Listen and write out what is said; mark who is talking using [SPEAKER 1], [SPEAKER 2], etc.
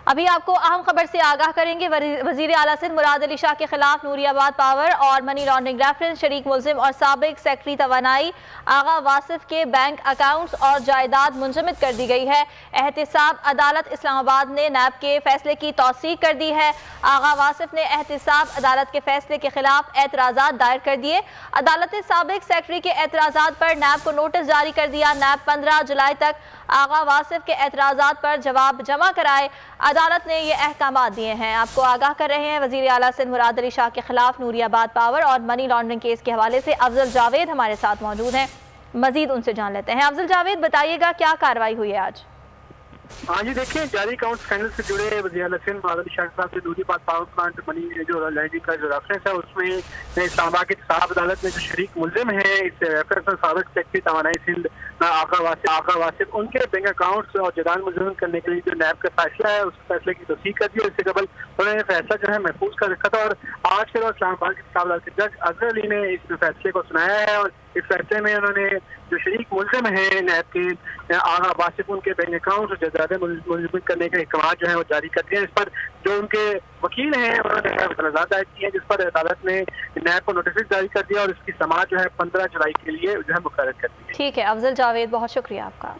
[SPEAKER 1] अभी आपको अहम खबर से आगाह करेंगे। वजीर आला सिंध मुराद अली शाह के खिलाफ नूरियाबाद पावर और मनी लॉन्ड्रिंग रेफरेंस शरीक मुलजिम और साबिक सेक्रेटरी तवानाई आगा वासिफ के बैंक अकाउंट्स और जायदाद मुंजमद कर दी गई है। एहतिसाब अदालत इस्लामाबाद ने नैब के फैसले की तौसीक कर दी है। आगा वासिफ ने एहतिसाब अदालत के फैसले के खिलाफ एतराज़ात दायर कर दिए। अदालत ने साबिक सेक्रेटरी के एतराज़ात पर नैब को नोटिस जारी कर दिया। नैब 15 जुलाई तक आगा वासिफ के एतराज़ात पर जवाब जमा कराए। अदालत ने ये अहकामात दिए हैं। आपको आगाह कर रहे हैं वज़ीर आला सिंध मुराद अली शाह के खिलाफ नूरियाबाद पावर और मनी लॉन्ड्रिंग केस के हवाले से अफजल जावेद हमारे साथ मौजूद हैं। मजीद उनसे जान लेते हैं। अफजल जावेद, बताइएगा क्या कार्रवाई हुई है आज?
[SPEAKER 2] हाँ जी, देखिए, जारी अकाउंट स्कैंडल से जुड़े वज़ीर आला सिंध मुराद अली शाह साहब से नूरियाबाद पावर प्लांट मनी जो लैंडिंग का जो रेफरेंस है उसमें इस्लामाबाद की साहब अदालत में जो शरीक मुलजिम है इस रेफरेंस में साबिक सेक्रेटरी तवानाई सिंध आगा वासिफ उनके बैंक अकाउंट्स और जायदाद मुंजमद करने के लिए जो नैब का फैसला है उस फैसले की तस्दीक कर दी। इससे कबल उन्होंने फैसला जो है महफूज कर रखा था और आज के रोज इस्लामाबाद की साहब अदालत के जज अजहर अली ने इस फैसले को सुनाया है और इस फैसले में उन्होंने जो शरीक मुलजिम है नैब के आगा वासिफ उनके बैंक अकाउंट और जायदाद मुंजमद करने के अहकाम जो है वो जारी कर दिए। इस पर जो उनके वकील हैं उन्होंने एतराज़ात दायर किए जिस पर अदालत ने नैब को नोटिस जारी कर दिया और इसकी समाअत जो है 15 जुलाई के लिए जो है मुकर्रर कर दी।
[SPEAKER 1] ठीक है अफजल जावेद, बहुत शुक्रिया आपका।